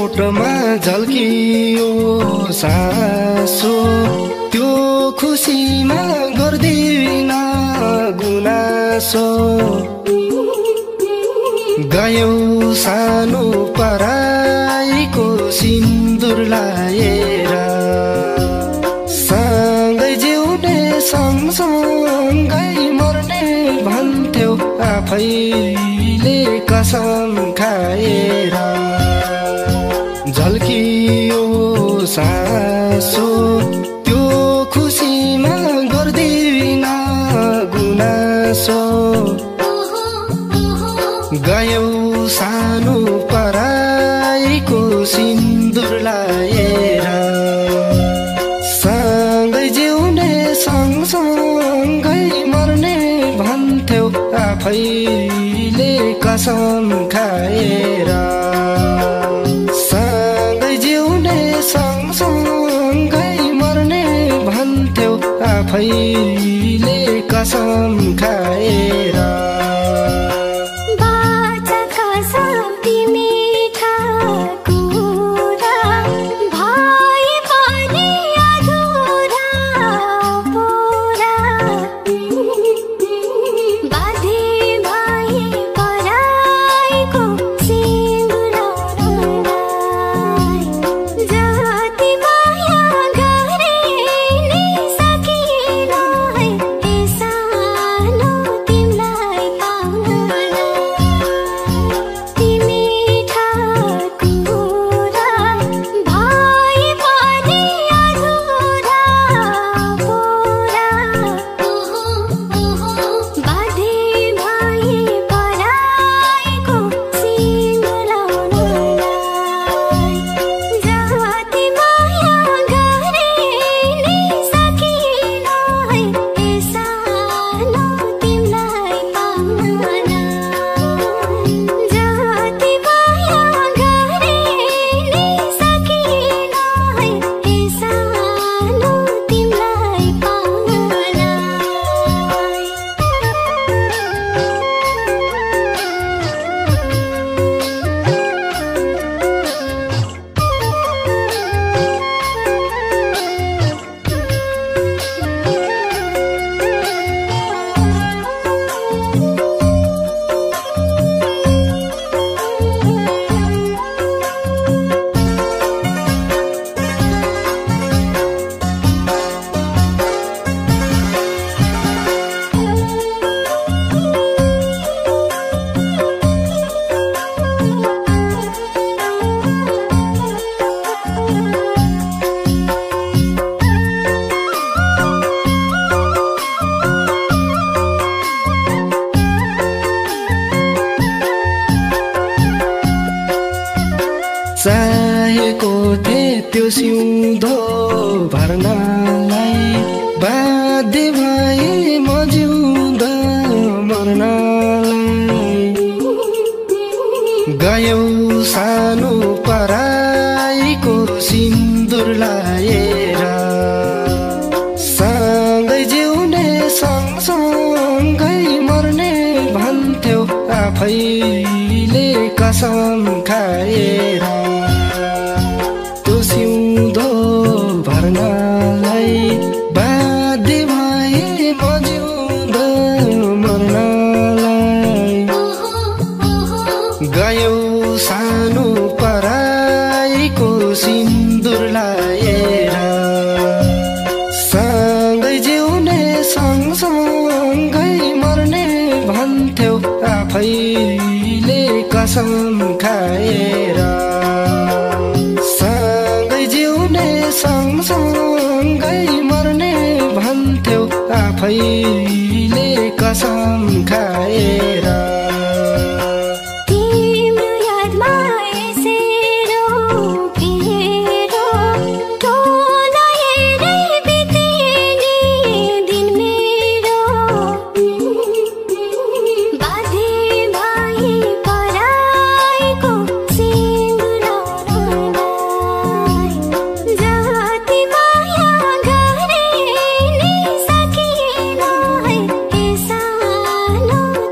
ओठमा झल्कियो सासो त्यो खुसीमा गर्दिन गुनासो गयौ सानो पराईको सिन्दुर लाएर सँगै जिउने सँगसँगै मर्ने भन्थ्यौ आफैले कसम खाएर झल्कियो सासो त्यो खुसीमा गर्दिन गुनासो गयौ सानो पराईको सिन्दुर लाएर सँगै जिउने सँगसँगै मर्ने भन्थ्यौ आफैले कसम खाएर सँगै जिउने सँगसँगै मर्ने भन्थ्यौ आफैले कसम खाएर चाहेको थिए त्यो सिउँदो भर्नलाई बाध्य भए म जिउँदा मर्नलाई गयौ सानो पराईको सिन्दुर लाएर सँगै जिउने सँगसँगै मर्ने भन्थ्यौ आफैले कसम खाएर त्यो सिउँदो भर्नलाई बाध्य भए म जिउँदा मर्नलाई गयौ सानो पराईको सिन्दुर लाएर सँगै जिउने सँगसँगै मर्ने भन्थ्यौ आफैले कसम खाएर सँगै जिउने सँगसँगै मर्ने भन्थ्यौ आफैले कसम खाएर No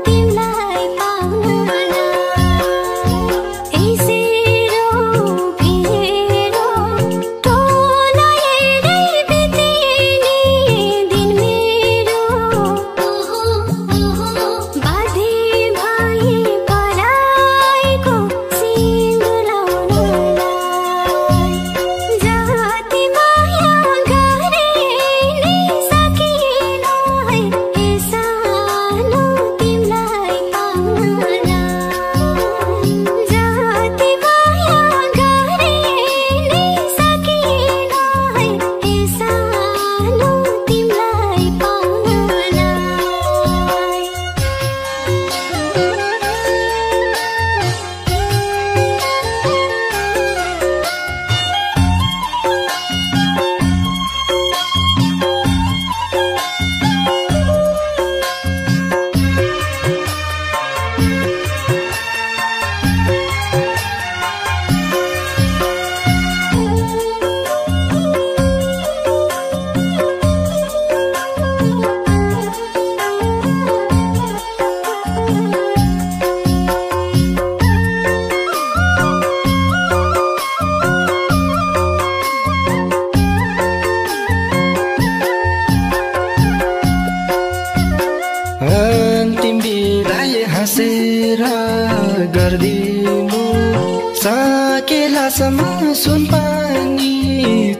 साकेलासम्म सुनपानी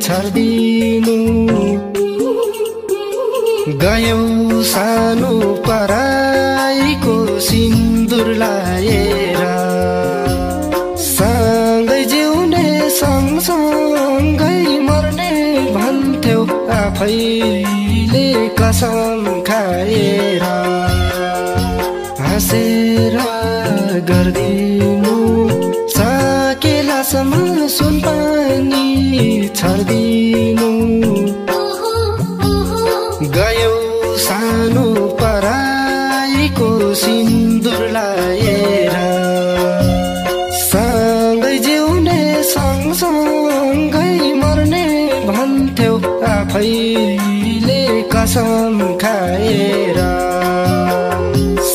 छर्दिनु गयौ सानो पराईको सिन्दुर लाएर सँगै जिउने सँगसँगै मर्ने भन्थ्यौ आफैले कसम खाएर हाँसेर गर्दिनु साकेलासम्म सुनपानी छर्दिनु गयौ सानो पराईको सिन्दुर लाएर सँगै जिउने सँगसँगै मर्ने भन्थ्यौ आफैले कसम खाएर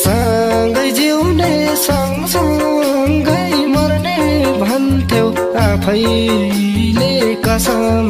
सँगै जिउने सँगसँगै मर्ने भन्थ्यौ आफैले कसम